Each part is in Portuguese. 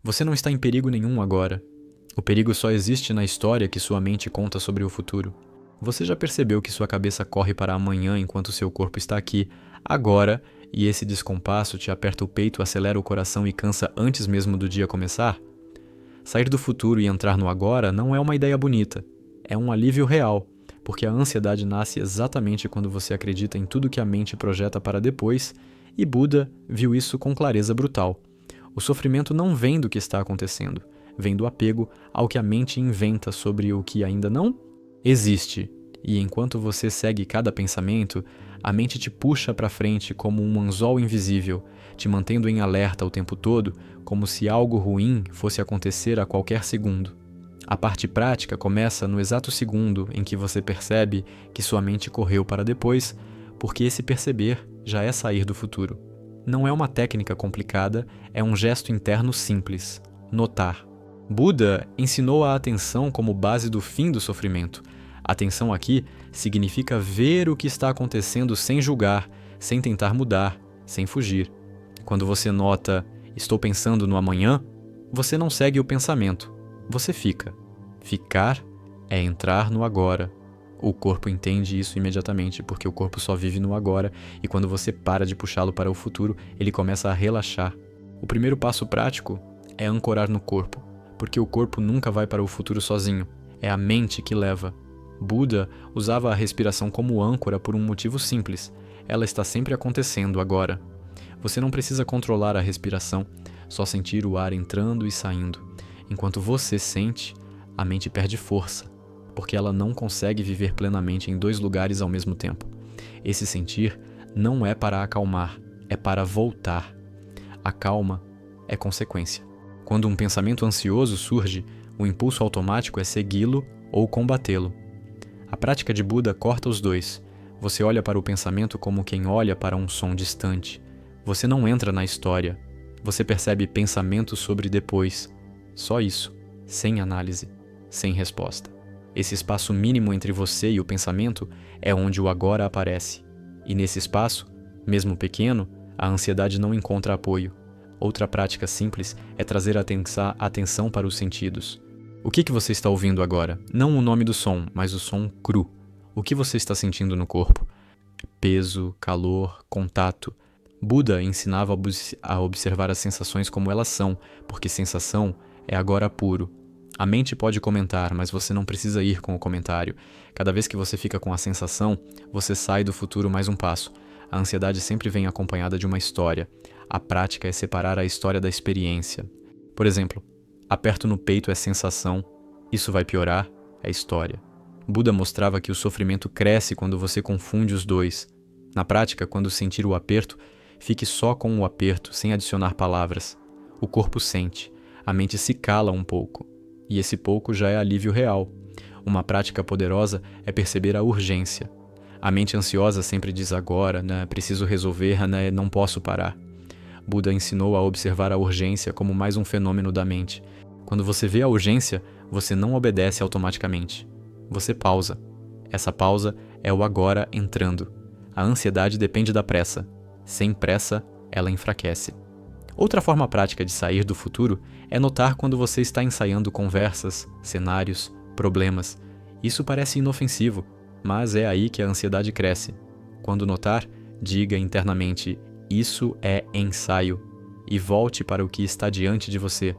Você não está em perigo nenhum agora. O perigo só existe na história que sua mente conta sobre o futuro. Você já percebeu que sua cabeça corre para amanhã enquanto seu corpo está aqui, agora, e esse descompasso te aperta o peito, acelera o coração e cansa antes mesmo do dia começar? Sair do futuro e entrar no agora não é uma ideia bonita. É um alívio real, porque a ansiedade nasce exatamente quando você acredita em tudo que a mente projeta para depois, e Buda viu isso com clareza brutal. O sofrimento não vem do que está acontecendo, vem do apego ao que a mente inventa sobre o que ainda não existe. E enquanto você segue cada pensamento, a mente te puxa para frente como um anzol invisível, te mantendo em alerta o tempo todo, como se algo ruim fosse acontecer a qualquer segundo. A parte prática começa no exato segundo em que você percebe que sua mente correu para depois, porque esse perceber já é sair do futuro. Não é uma técnica complicada, é um gesto interno simples: notar. Buda ensinou a atenção como base do fim do sofrimento. Atenção aqui significa ver o que está acontecendo sem julgar, sem tentar mudar, sem fugir. Quando você nota, estou pensando no amanhã, você não segue o pensamento, você fica. Ficar é entrar no agora. O corpo entende isso imediatamente, porque o corpo só vive no agora, e quando você para de puxá-lo para o futuro, ele começa a relaxar. O primeiro passo prático é ancorar no corpo, porque o corpo nunca vai para o futuro sozinho, é a mente que leva. Buda usava a respiração como âncora por um motivo simples: ela está sempre acontecendo agora. Você não precisa controlar a respiração, só sentir o ar entrando e saindo. Enquanto você sente, a mente perde força, porque ela não consegue viver plenamente em dois lugares ao mesmo tempo. Esse sentir não é para acalmar, é para voltar. A calma é consequência. Quando um pensamento ansioso surge, o impulso automático é segui-lo ou combatê-lo. A prática de Buda corta os dois. Você olha para o pensamento como quem olha para um som distante. Você não entra na história. Você percebe pensamentos sobre depois. Só isso, sem análise, sem resposta. Esse espaço mínimo entre você e o pensamento é onde o agora aparece. E nesse espaço, mesmo pequeno, a ansiedade não encontra apoio. Outra prática simples é trazer a atenção para os sentidos. O que você está ouvindo agora? Não o nome do som, mas o som cru. O que você está sentindo no corpo? Peso, calor, contato. Buda ensinava a observar as sensações como elas são, porque sensação é agora puro. A mente pode comentar, mas você não precisa ir com o comentário. Cada vez que você fica com a sensação, você sai do futuro mais um passo. A ansiedade sempre vem acompanhada de uma história. A prática é separar a história da experiência. Por exemplo, aperto no peito é sensação, isso vai piorar, é história. Buda mostrava que o sofrimento cresce quando você confunde os dois. Na prática, quando sentir o aperto, fique só com o aperto, sem adicionar palavras. O corpo sente, a mente se cala um pouco. E esse pouco já é alívio real. Uma prática poderosa é perceber a urgência. A mente ansiosa sempre diz agora, preciso resolver, não posso parar. Buda ensinou a observar a urgência como mais um fenômeno da mente. Quando você vê a urgência, você não obedece automaticamente. Você pausa. Essa pausa é o agora entrando. A ansiedade depende da pressa. Sem pressa, ela enfraquece. Outra forma prática de sair do futuro é notar quando você está ensaiando conversas, cenários, problemas. Isso parece inofensivo, mas é aí que a ansiedade cresce. Quando notar, diga internamente: isso é ensaio, e volte para o que está diante de você.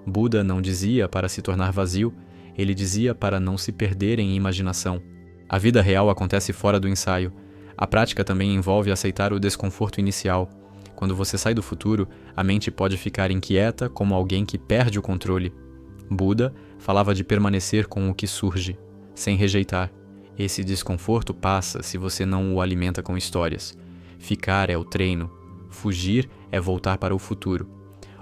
Buda não dizia para se tornar vazio, ele dizia para não se perder em imaginação. A vida real acontece fora do ensaio. A prática também envolve aceitar o desconforto inicial. Quando você sai do futuro, a mente pode ficar inquieta como alguém que perde o controle. Buda falava de permanecer com o que surge, sem rejeitar. Esse desconforto passa se você não o alimenta com histórias. Ficar é o treino. Fugir é voltar para o futuro.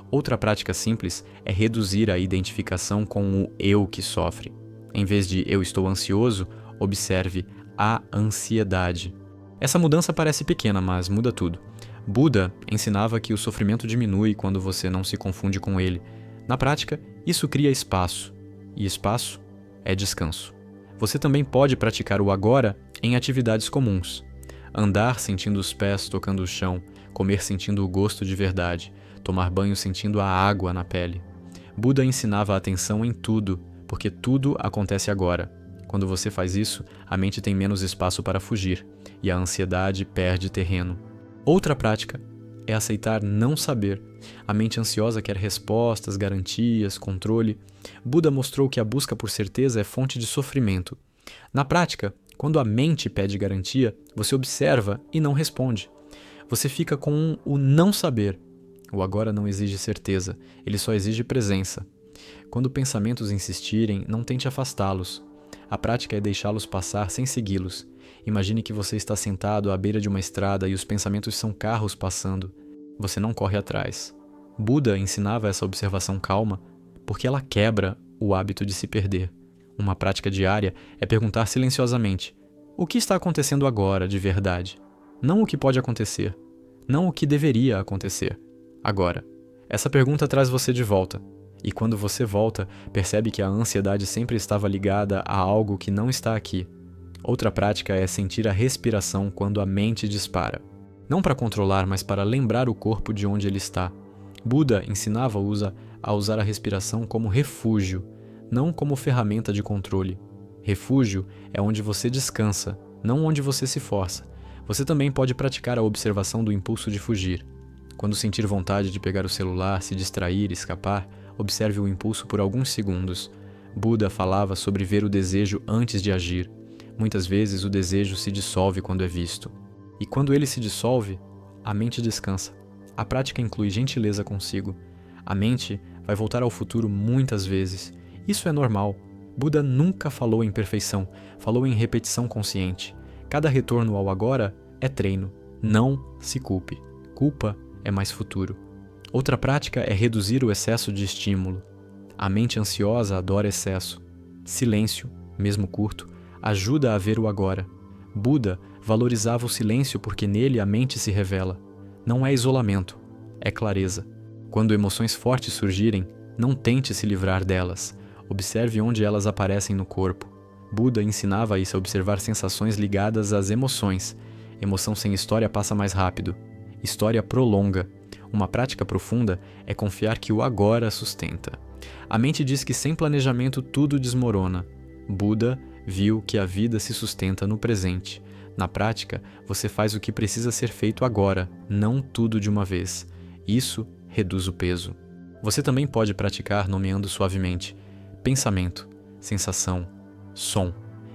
Outra prática simples é reduzir a identificação com o eu que sofre. Em vez de eu estou ansioso, observe a ansiedade. Essa mudança parece pequena, mas muda tudo. Buda ensinava que o sofrimento diminui quando você não se confunde com ele. Na prática, isso cria espaço. E espaço é descanso. Você também pode praticar o agora em atividades comuns. Andar sentindo os pés tocando o chão, comer sentindo o gosto de verdade, tomar banho sentindo a água na pele. Buda ensinava a atenção em tudo, porque tudo acontece agora. Quando você faz isso, a mente tem menos espaço para fugir, e a ansiedade perde terreno. Outra prática é aceitar não saber. A mente ansiosa quer respostas, garantias, controle. Buda mostrou que a busca por certeza é fonte de sofrimento. Na prática, quando a mente pede garantia, você observa e não responde. Você fica com o não saber. O agora não exige certeza, ele só exige presença. Quando pensamentos insistirem, não tente afastá-los. A prática é deixá-los passar sem segui-los. Imagine que você está sentado à beira de uma estrada e os pensamentos são carros passando. Você não corre atrás. Buda ensinava essa observação calma porque ela quebra o hábito de se perder. Uma prática diária é perguntar silenciosamente: o que está acontecendo agora de verdade? Não o que pode acontecer. Não o que deveria acontecer. Agora. Essa pergunta traz você de volta. E quando você volta, percebe que a ansiedade sempre estava ligada a algo que não está aqui. Outra prática é sentir a respiração quando a mente dispara. Não para controlar, mas para lembrar o corpo de onde ele está. Buda ensinava a usar a respiração como refúgio, não como ferramenta de controle. Refúgio é onde você descansa, não onde você se força. Você também pode praticar a observação do impulso de fugir. Quando sentir vontade de pegar o celular, se distrair, escapar, observe o impulso por alguns segundos. Buda falava sobre ver o desejo antes de agir. Muitas vezes o desejo se dissolve quando é visto. E quando ele se dissolve, a mente descansa. A prática inclui gentileza consigo. A mente vai voltar ao futuro muitas vezes. Isso é normal. Buda nunca falou em perfeição, falou em repetição consciente. Cada retorno ao agora é treino. Não se culpe. Culpa é mais futuro. Outra prática é reduzir o excesso de estímulo. A mente ansiosa adora excesso. Silêncio, mesmo curto, ajuda a ver o agora. Buda valorizava o silêncio porque nele a mente se revela. Não é isolamento, é clareza. Quando emoções fortes surgirem, não tente se livrar delas. Observe onde elas aparecem no corpo. Buda ensinava isso a observar sensações ligadas às emoções. Emoção sem história passa mais rápido. História prolonga. Uma prática profunda é confiar que o agora sustenta. A mente diz que sem planejamento tudo desmorona. Buda viu que a vida se sustenta no presente. Na prática, você faz o que precisa ser feito agora, não tudo de uma vez. Isso reduz o peso. Você também pode praticar nomeando suavemente pensamento, sensação, som.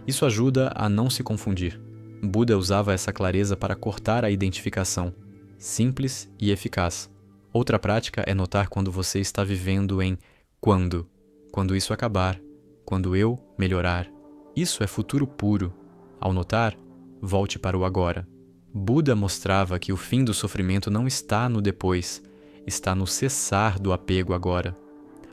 Isso ajuda a não se confundir. Buda usava essa clareza para cortar a identificação. Simples e eficaz. Outra prática é notar quando você está vivendo em quando. Quando isso acabar. Quando eu melhorar. Isso é futuro puro. Ao notar, volte para o agora. Buda mostrava que o fim do sofrimento não está no depois, está no cessar do apego agora.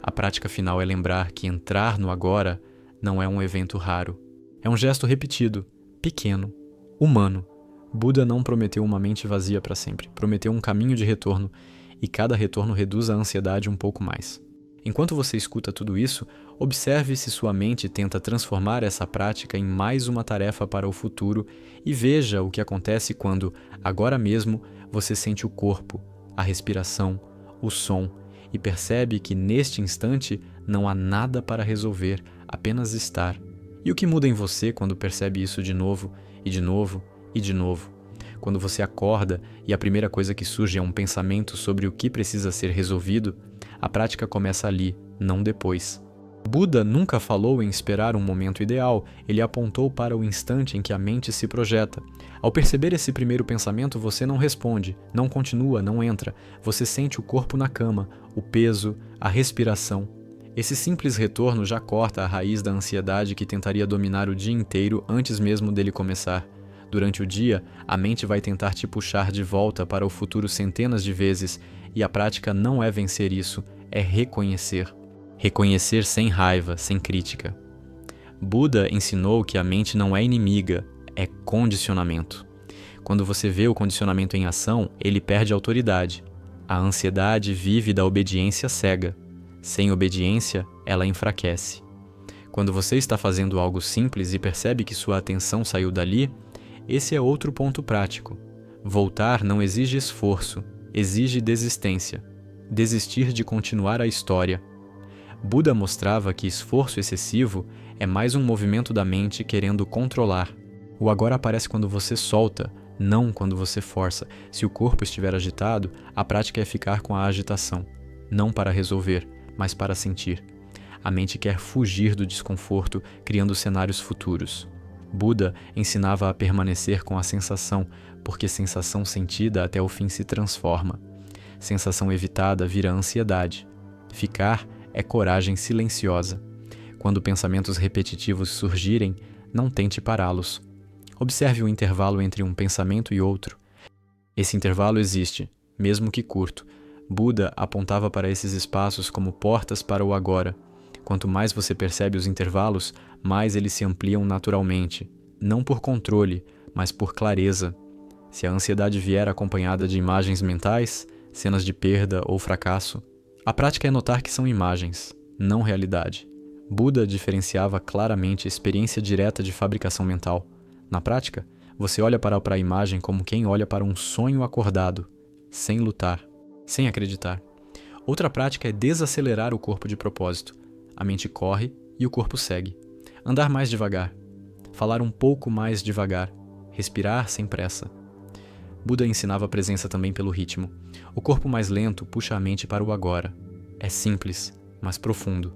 A prática final é lembrar que entrar no agora não é um evento raro. É um gesto repetido, pequeno, humano. Buda não prometeu uma mente vazia para sempre, prometeu um caminho de retorno, e cada retorno reduz a ansiedade um pouco mais. Enquanto você escuta tudo isso, observe se sua mente tenta transformar essa prática em mais uma tarefa para o futuro e veja o que acontece quando, agora mesmo, você sente o corpo, a respiração, o som e percebe que neste instante não há nada para resolver, apenas estar. E o que muda em você quando percebe isso de novo, e de novo, e de novo? Quando você acorda e a primeira coisa que surge é um pensamento sobre o que precisa ser resolvido, a prática começa ali, não depois. Buda nunca falou em esperar um momento ideal, ele apontou para o instante em que a mente se projeta. Ao perceber esse primeiro pensamento, você não responde, não continua, não entra. Você sente o corpo na cama, o peso, a respiração. Esse simples retorno já corta a raiz da ansiedade que tentaria dominar o dia inteiro antes mesmo dele começar. Durante o dia, a mente vai tentar te puxar de volta para o futuro centenas de vezes, e a prática não é vencer isso, é reconhecer. Reconhecer sem raiva, sem crítica. Buda ensinou que a mente não é inimiga, é condicionamento. Quando você vê o condicionamento em ação, ele perde autoridade. A ansiedade vive da obediência cega. Sem obediência, ela enfraquece. Quando você está fazendo algo simples e percebe que sua atenção saiu dali, esse é outro ponto prático. Voltar não exige esforço, exige desistência. Desistir de continuar a história. Buda mostrava que esforço excessivo é mais um movimento da mente querendo controlar. O agora aparece quando você solta, não quando você força. Se o corpo estiver agitado, a prática é ficar com a agitação, não para resolver, mas para sentir. A mente quer fugir do desconforto, criando cenários futuros. Buda ensinava a permanecer com a sensação, porque sensação sentida até o fim se transforma. Sensação evitada vira ansiedade. Ficar é coragem silenciosa. Quando pensamentos repetitivos surgirem, não tente pará-los. Observe o intervalo entre um pensamento e outro. Esse intervalo existe, mesmo que curto. Buda apontava para esses espaços como portas para o agora. Quanto mais você percebe os intervalos, mais eles se ampliam naturalmente, não por controle, mas por clareza. Se a ansiedade vier acompanhada de imagens mentais, cenas de perda ou fracasso, a prática é notar que são imagens, não realidade. Buda diferenciava claramente a experiência direta de fabricação mental. Na prática, você olha para a imagem como quem olha para um sonho acordado, sem lutar, sem acreditar. Outra prática é desacelerar o corpo de propósito. A mente corre e o corpo segue. Andar mais devagar. Falar um pouco mais devagar. Respirar sem pressa. Buda ensinava a presença também pelo ritmo. O corpo mais lento puxa a mente para o agora. É simples, mas profundo.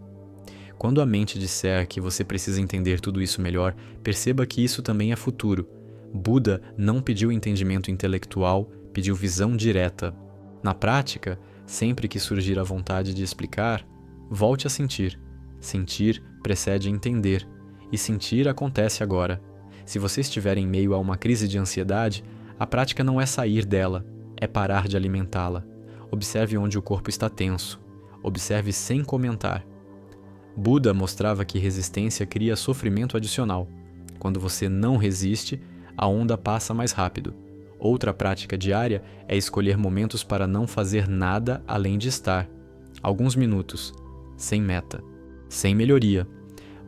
Quando a mente disser que você precisa entender tudo isso melhor, perceba que isso também é futuro. Buda não pediu entendimento intelectual, pediu visão direta. Na prática, sempre que surgir a vontade de explicar, volte a sentir. Sentir precede entender, e sentir acontece agora. Se você estiver em meio a uma crise de ansiedade, a prática não é sair dela, é parar de alimentá-la. Observe onde o corpo está tenso. Observe sem comentar. Buda mostrava que resistência cria sofrimento adicional. Quando você não resiste, a onda passa mais rápido. Outra prática diária é escolher momentos para não fazer nada além de estar. Alguns minutos, sem meta, sem melhoria.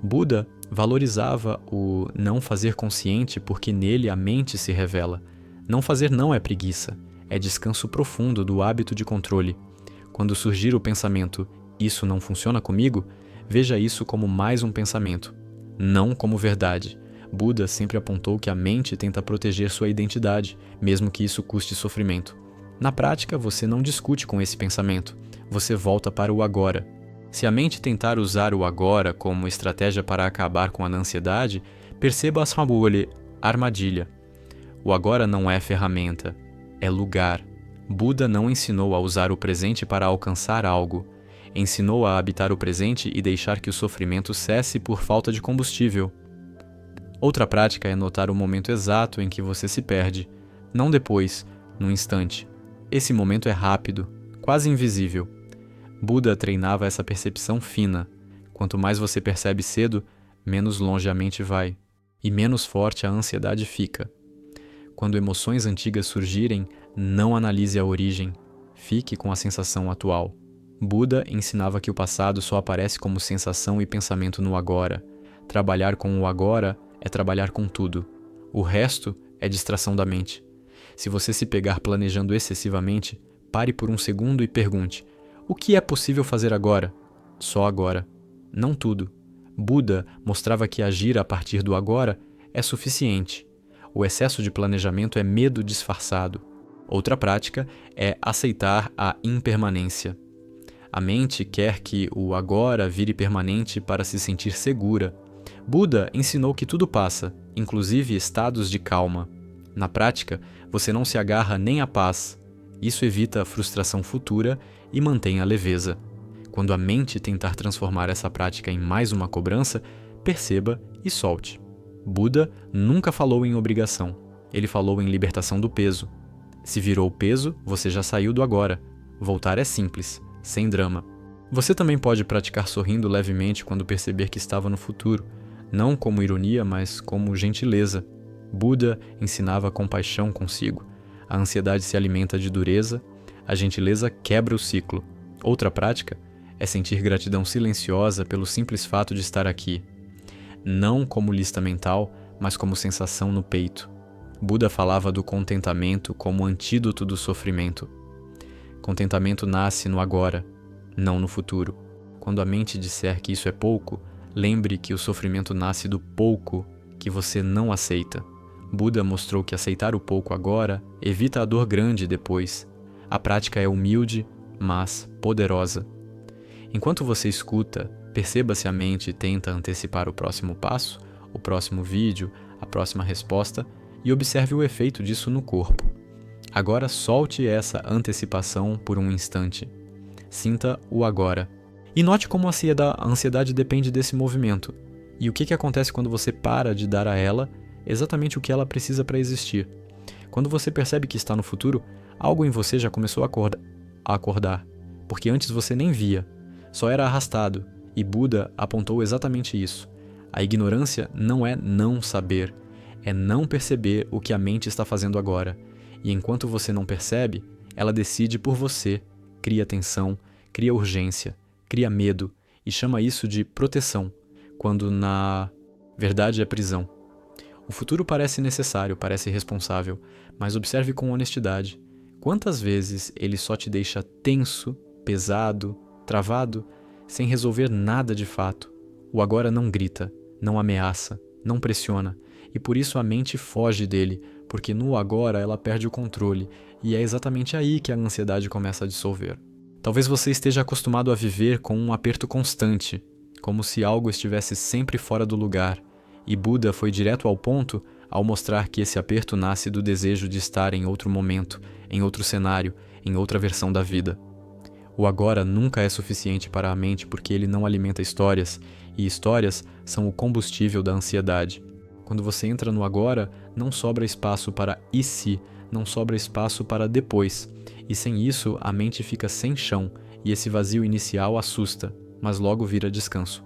Buda valorizava o não fazer consciente porque nele a mente se revela. Não fazer não é preguiça, é descanso profundo do hábito de controle. Quando surgir o pensamento, isso não funciona comigo, veja isso como mais um pensamento, não como verdade. Buda sempre apontou que a mente tenta proteger sua identidade, mesmo que isso custe sofrimento. Na prática, você não discute com esse pensamento, você volta para o agora. Se a mente tentar usar o agora como estratégia para acabar com a ansiedade, perceba a Samvoli, armadilha. O agora não é ferramenta, é lugar. Buda não ensinou a usar o presente para alcançar algo. Ensinou a habitar o presente e deixar que o sofrimento cesse por falta de combustível. Outra prática é notar o momento exato em que você se perde, não depois, no instante. Esse momento é rápido, quase invisível. Buda treinava essa percepção fina. Quanto mais você percebe cedo, menos longe a mente vai, e menos forte a ansiedade fica. Quando emoções antigas surgirem, não analise a origem, fique com a sensação atual. Buda ensinava que o passado só aparece como sensação e pensamento no agora. Trabalhar com o agora é trabalhar com tudo. O resto é distração da mente. Se você se pegar planejando excessivamente, pare por um segundo e pergunte: o que é possível fazer agora? Só agora. Não tudo. Buda mostrava que agir a partir do agora é suficiente. O excesso de planejamento é medo disfarçado. Outra prática é aceitar a impermanência. A mente quer que o agora vire permanente para se sentir segura. Buda ensinou que tudo passa, inclusive estados de calma. Na prática, você não se agarra nem à paz. Isso evita a frustração futura e mantém a leveza. Quando a mente tentar transformar essa prática em mais uma cobrança, perceba e solte. Buda nunca falou em obrigação. Ele falou em libertação do peso. Se virou peso, você já saiu do agora. Voltar é simples, sem drama. Você também pode praticar sorrindo levemente quando perceber que estava no futuro, não como ironia, mas como gentileza. Buda ensinava compaixão consigo. A ansiedade se alimenta de dureza, a gentileza quebra o ciclo. Outra prática é sentir gratidão silenciosa pelo simples fato de estar aqui. Não como lista mental, mas como sensação no peito. Buda falava do contentamento como antídoto do sofrimento. Contentamento nasce no agora, não no futuro. Quando a mente disser que isso é pouco, lembre que o sofrimento nasce do pouco que você não aceita. Buda mostrou que aceitar o pouco agora evita a dor grande depois. A prática é humilde, mas poderosa. Enquanto você escuta, perceba se a mente tenta antecipar o próximo passo, o próximo vídeo, a próxima resposta e observe o efeito disso no corpo. Agora solte essa antecipação por um instante. Sinta o agora. E note como a ansiedade depende desse movimento. E o que acontece quando você para de dar a ela exatamente o que ela precisa para existir. Quando você percebe que está no futuro, algo em você já começou a acordar, porque antes você nem via, só era arrastado, e Buda apontou exatamente isso. A ignorância não é não saber, é não perceber o que a mente está fazendo agora, e enquanto você não percebe, ela decide por você, cria tensão, cria urgência, cria medo, e chama isso de proteção, quando na verdade é prisão. O futuro parece necessário, parece responsável, mas observe com honestidade. Quantas vezes ele só te deixa tenso, pesado, travado, sem resolver nada de fato? O agora não grita, não ameaça, não pressiona, e por isso a mente foge dele, porque no agora ela perde o controle, e é exatamente aí que a ansiedade começa a dissolver. Talvez você esteja acostumado a viver com um aperto constante, como se algo estivesse sempre fora do lugar, e Buda foi direto ao ponto ao mostrar que esse aperto nasce do desejo de estar em outro momento, em outro cenário, em outra versão da vida. O agora nunca é suficiente para a mente porque ele não alimenta histórias, e histórias são o combustível da ansiedade. Quando você entra no agora, não sobra espaço para e se, não sobra espaço para depois, e sem isso a mente fica sem chão, e esse vazio inicial assusta, mas logo vira descanso.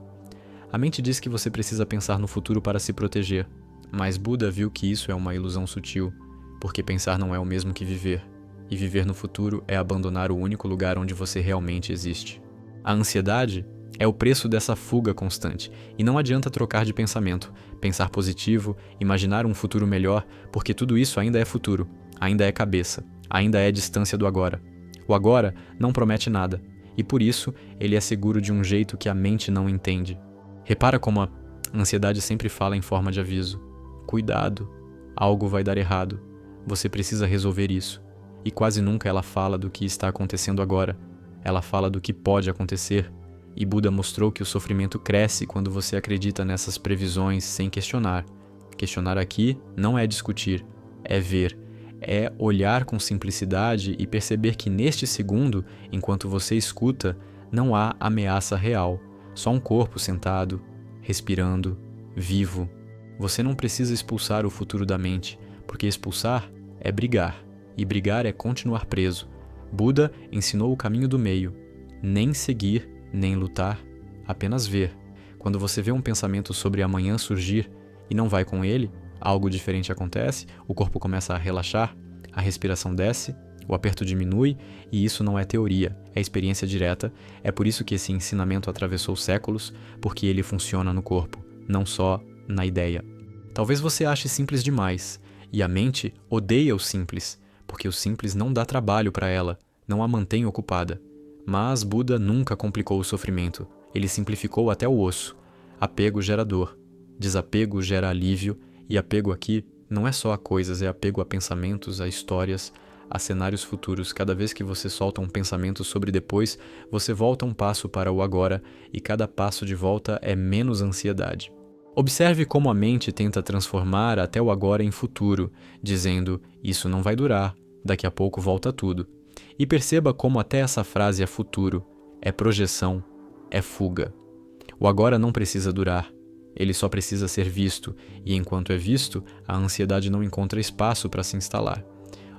A mente diz que você precisa pensar no futuro para se proteger, mas Buda viu que isso é uma ilusão sutil, porque pensar não é o mesmo que viver, e viver no futuro é abandonar o único lugar onde você realmente existe. A ansiedade é o preço dessa fuga constante, e não adianta trocar de pensamento, pensar positivo, imaginar um futuro melhor, porque tudo isso ainda é futuro, ainda é cabeça, ainda é distância do agora. O agora não promete nada, e por isso ele é seguro de um jeito que a mente não entende. Repara como a ansiedade sempre fala em forma de aviso. Cuidado, algo vai dar errado. Você precisa resolver isso. E quase nunca ela fala do que está acontecendo agora. Ela fala do que pode acontecer. E Buda mostrou que o sofrimento cresce quando você acredita nessas previsões sem questionar. Questionar aqui não é discutir, é ver. É olhar com simplicidade e perceber que neste segundo, enquanto você escuta, não há ameaça real. Só um corpo sentado, respirando, vivo. Você não precisa expulsar o futuro da mente, porque expulsar é brigar, e brigar é continuar preso. Buda ensinou o caminho do meio, nem seguir, nem lutar, apenas ver. Quando você vê um pensamento sobre amanhã surgir e não vai com ele, algo diferente acontece, o corpo começa a relaxar, a respiração desce, o aperto diminui, e isso não é teoria, é experiência direta. É por isso que esse ensinamento atravessou séculos, porque ele funciona no corpo, não só na ideia. Talvez você ache simples demais, e a mente odeia o simples, porque o simples não dá trabalho para ela, não a mantém ocupada. Mas Buda nunca complicou o sofrimento, ele simplificou até o osso. Apego gera dor, desapego gera alívio, e apego aqui não é só a coisas, é apego a pensamentos, a histórias, a cenários futuros. Cada vez que você solta um pensamento sobre depois, você volta um passo para o agora, e cada passo de volta é menos ansiedade. Observe como a mente tenta transformar até o agora em futuro, dizendo, isso não vai durar, daqui a pouco volta tudo. E perceba como até essa frase é futuro, é projeção, é fuga. O agora não precisa durar, ele só precisa ser visto, e enquanto é visto, a ansiedade não encontra espaço para se instalar.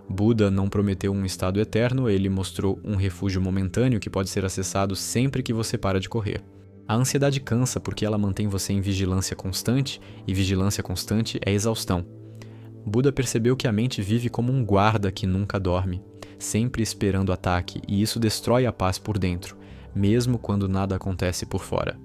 Buda não prometeu um estado eterno, ele mostrou um refúgio momentâneo que pode ser acessado sempre que você para de correr. A ansiedade cansa porque ela mantém você em vigilância constante, e vigilância constante é exaustão. Buda percebeu que a mente vive como um guarda que nunca dorme, sempre esperando ataque, e isso destrói a paz por dentro, mesmo quando nada acontece por fora.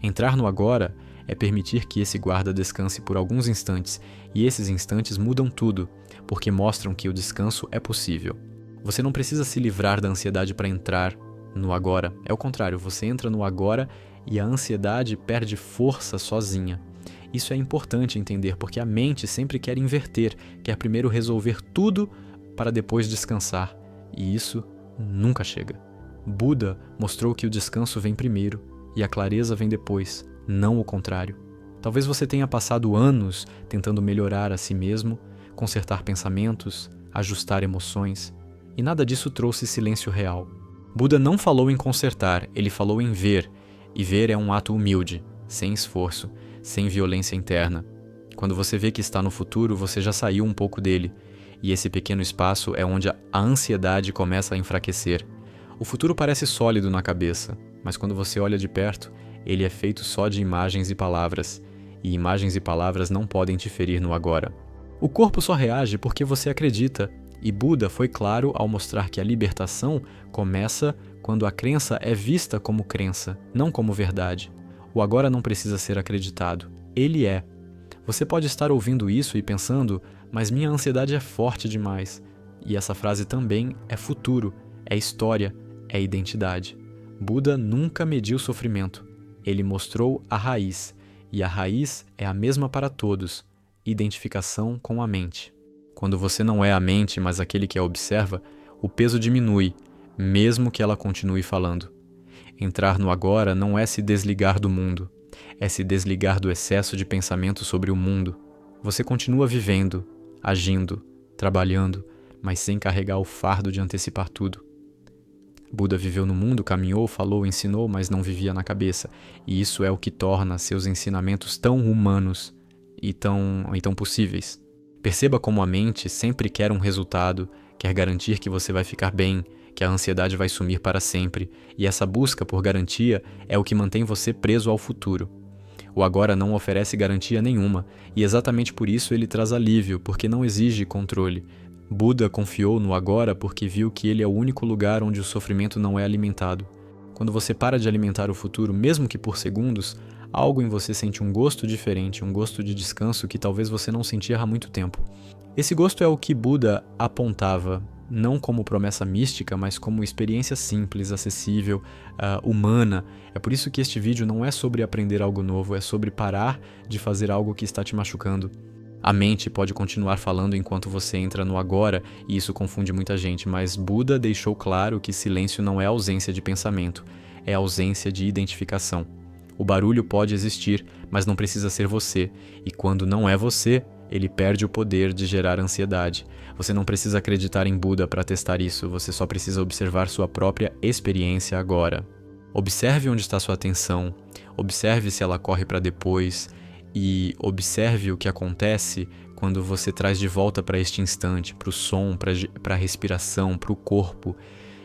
Entrar no agora é permitir que esse guarda descanse por alguns instantes, e esses instantes mudam tudo, porque mostram que o descanso é possível. Você não precisa se livrar da ansiedade para entrar no agora. É o contrário, você entra no agora e a ansiedade perde força sozinha. Isso é importante entender, porque a mente sempre quer inverter, quer primeiro resolver tudo para depois descansar, e isso nunca chega. Buda mostrou que o descanso vem primeiro e a clareza vem depois, não o contrário. Talvez você tenha passado anos tentando melhorar a si mesmo, consertar pensamentos, ajustar emoções, e nada disso trouxe silêncio real. Buda não falou em consertar, ele falou em ver, e ver é um ato humilde, sem esforço, sem violência interna. Quando você vê que está no futuro, você já saiu um pouco dele, e esse pequeno espaço é onde a ansiedade começa a enfraquecer. O futuro parece sólido na cabeça, mas quando você olha de perto, ele é feito só de imagens e palavras, e imagens e palavras não podem te ferir no agora. O corpo só reage porque você acredita, e Buda foi claro ao mostrar que a libertação começa quando a crença é vista como crença, não como verdade. O agora não precisa ser acreditado, ele é. Você pode estar ouvindo isso e pensando, mas minha ansiedade é forte demais. E essa frase também é futuro, é história, é identidade. Buda nunca mediu sofrimento, ele mostrou a raiz, e a raiz é a mesma para todos, identificação com a mente. Quando você não é a mente, mas aquele que a observa, o peso diminui, mesmo que ela continue falando. Entrar no agora não é se desligar do mundo, é se desligar do excesso de pensamento sobre o mundo. Você continua vivendo, agindo, trabalhando, mas sem carregar o fardo de antecipar tudo. Buda viveu no mundo, caminhou, falou, ensinou, mas não vivia na cabeça. E isso é o que torna seus ensinamentos tão humanos e tão possíveis. Perceba como a mente sempre quer um resultado, quer garantir que você vai ficar bem, que a ansiedade vai sumir para sempre, e essa busca por garantia é o que mantém você preso ao futuro. O agora não oferece garantia nenhuma, e exatamente por isso ele traz alívio, porque não exige controle. Buda confiou no agora porque viu que ele é o único lugar onde o sofrimento não é alimentado. Quando você para de alimentar o futuro, mesmo que por segundos, algo em você sente um gosto diferente, um gosto de descanso que talvez você não sentia há muito tempo. Esse gosto é o que Buda apontava, não como promessa mística, mas como experiência simples, acessível, humana. É por isso que este vídeo não é sobre aprender algo novo, é sobre parar de fazer algo que está te machucando. A mente pode continuar falando enquanto você entra no agora, e isso confunde muita gente, mas Buda deixou claro que silêncio não é ausência de pensamento, é ausência de identificação. O barulho pode existir, mas não precisa ser você, e quando não é você, ele perde o poder de gerar ansiedade. Você não precisa acreditar em Buda para testar isso, você só precisa observar sua própria experiência agora. Observe onde está sua atenção, observe se ela corre para depois, e observe o que acontece quando você traz de volta para este instante, para o som, para a respiração, para o corpo.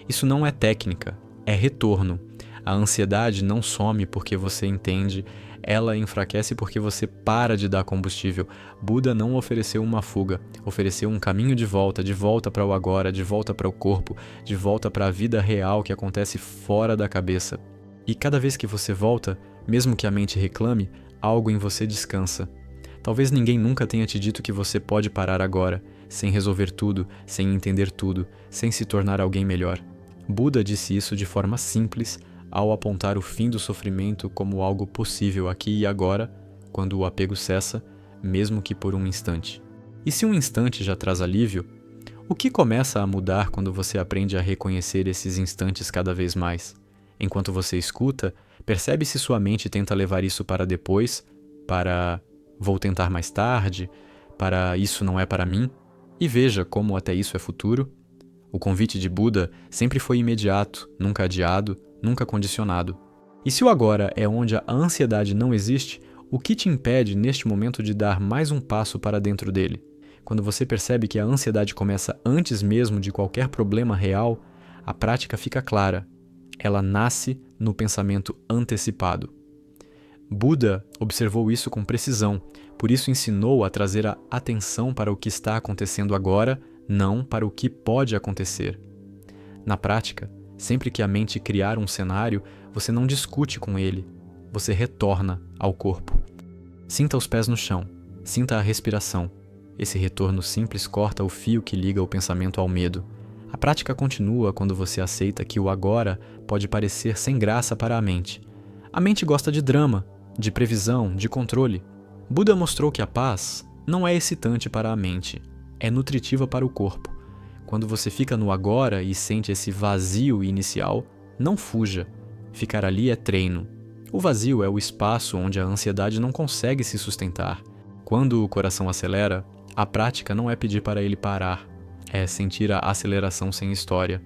Isso não é técnica, é retorno. A ansiedade não some porque você entende, ela enfraquece porque você para de dar combustível. Buda não ofereceu uma fuga, ofereceu um caminho de volta para o agora, de volta para o corpo, de volta para a vida real que acontece fora da cabeça. E cada vez que você volta, mesmo que a mente reclame, algo em você descansa. Talvez ninguém nunca tenha te dito que você pode parar agora, sem resolver tudo, sem entender tudo, sem se tornar alguém melhor. Buda disse isso de forma simples, ao apontar o fim do sofrimento como algo possível aqui e agora, quando o apego cessa, mesmo que por um instante. E se um instante já traz alívio, o que começa a mudar quando você aprende a reconhecer esses instantes cada vez mais? Enquanto você escuta, percebe se sua mente tenta levar isso para depois, para vou tentar mais tarde, para isso não é para mim, e veja como até isso é futuro. O convite de Buda sempre foi imediato, nunca adiado, nunca condicionado. E se o agora é onde a ansiedade não existe, o que te impede neste momento de dar mais um passo para dentro dele? Quando você percebe que a ansiedade começa antes mesmo de qualquer problema real, a prática fica clara. Ela nasce no pensamento antecipado. Buda observou isso com precisão, por isso ensinou a trazer a atenção para o que está acontecendo agora, não para o que pode acontecer. Na prática, sempre que a mente criar um cenário, você não discute com ele, você retorna ao corpo. Sinta os pés no chão, sinta a respiração. Esse retorno simples corta o fio que liga o pensamento ao medo. A prática continua quando você aceita que o agora pode parecer sem graça para a mente. A mente gosta de drama, de previsão, de controle. Buda mostrou que a paz não é excitante para a mente, é nutritiva para o corpo. Quando você fica no agora e sente esse vazio inicial, não fuja. Ficar ali é treino. O vazio é o espaço onde a ansiedade não consegue se sustentar. Quando o coração acelera, a prática não é pedir para ele parar, é sentir a aceleração sem história.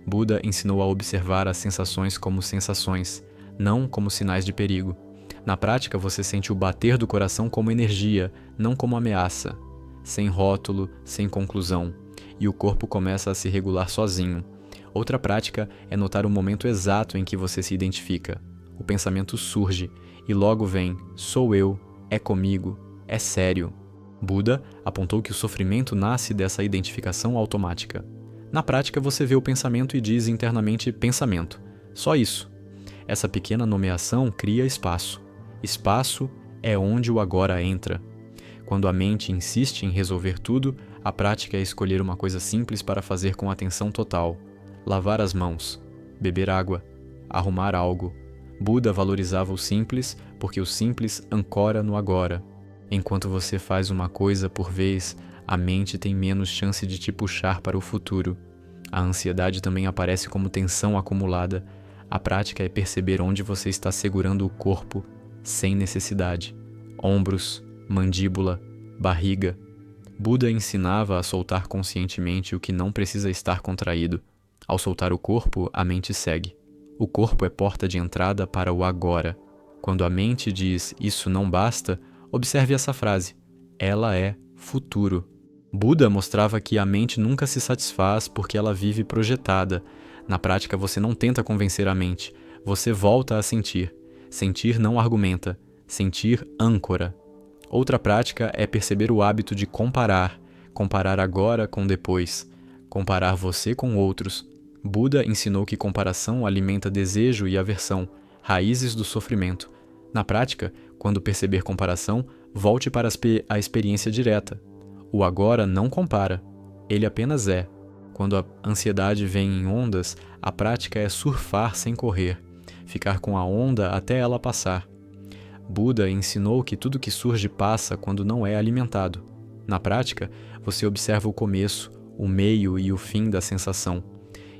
Buda ensinou a observar as sensações como sensações, não como sinais de perigo. Na prática, você sente o bater do coração como energia, não como ameaça, sem rótulo, sem conclusão, e o corpo começa a se regular sozinho. Outra prática é notar o momento exato em que você se identifica. O pensamento surge, e logo vem, sou eu, é comigo, é sério. Buda apontou que o sofrimento nasce dessa identificação automática. Na prática, você vê o pensamento e diz internamente pensamento. Só isso. Essa pequena nomeação cria espaço. Espaço é onde o agora entra. Quando a mente insiste em resolver tudo, a prática é escolher uma coisa simples para fazer com atenção total. Lavar as mãos, beber água, arrumar algo. Buda valorizava o simples porque o simples ancora no agora. Enquanto você faz uma coisa por vez, a mente tem menos chance de te puxar para o futuro. A ansiedade também aparece como tensão acumulada. A prática é perceber onde você está segurando o corpo sem necessidade. Ombros, mandíbula, barriga. Buda ensinava a soltar conscientemente o que não precisa estar contraído. Ao soltar o corpo, a mente segue. O corpo é porta de entrada para o agora. Quando a mente diz isso não basta, observe essa frase. Ela é futuro. Buda mostrava que a mente nunca se satisfaz porque ela vive projetada. Na prática, você não tenta convencer a mente. Você volta a sentir. Sentir não argumenta. Sentir âncora. Outra prática é perceber o hábito de comparar. Comparar agora com depois. Comparar você com outros. Buda ensinou que comparação alimenta desejo e aversão, raízes do sofrimento. Na prática, quando perceber comparação, volte para a experiência direta. O agora não compara, ele apenas é. Quando a ansiedade vem em ondas, a prática é surfar sem correr, ficar com a onda até ela passar. Buda ensinou que tudo que surge passa quando não é alimentado. Na prática, você observa o começo, o meio e o fim da sensação.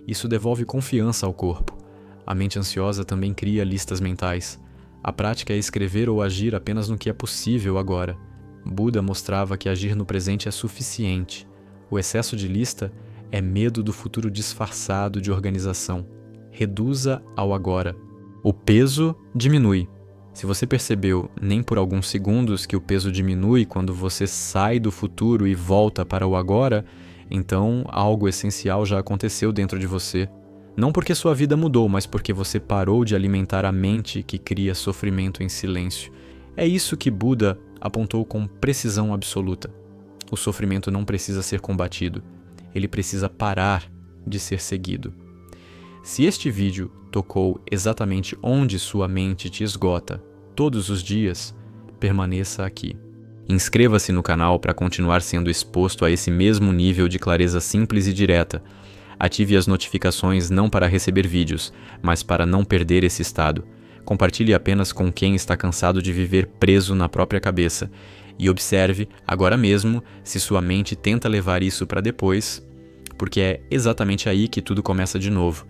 Isso devolve confiança ao corpo. A mente ansiosa também cria listas mentais. A prática é escrever ou agir apenas no que é possível agora. Buda mostrava que agir no presente é suficiente. O excesso de lista é medo do futuro disfarçado de organização. Reduza ao agora. O peso diminui. Se você percebeu nem por alguns segundos que o peso diminui quando você sai do futuro e volta para o agora, então algo essencial já aconteceu dentro de você. Não porque sua vida mudou, mas porque você parou de alimentar a mente que cria sofrimento em silêncio. É isso que Buda apontou com precisão absoluta. O sofrimento não precisa ser combatido. Ele precisa parar de ser seguido. Se este vídeo tocou exatamente onde sua mente te esgota, todos os dias, permaneça aqui. Inscreva-se no canal para continuar sendo exposto a esse mesmo nível de clareza simples e direta. Ative as notificações não para receber vídeos, mas para não perder esse estado. Compartilhe apenas com quem está cansado de viver preso na própria cabeça. E observe, agora mesmo, se sua mente tenta levar isso para depois, porque é exatamente aí que tudo começa de novo.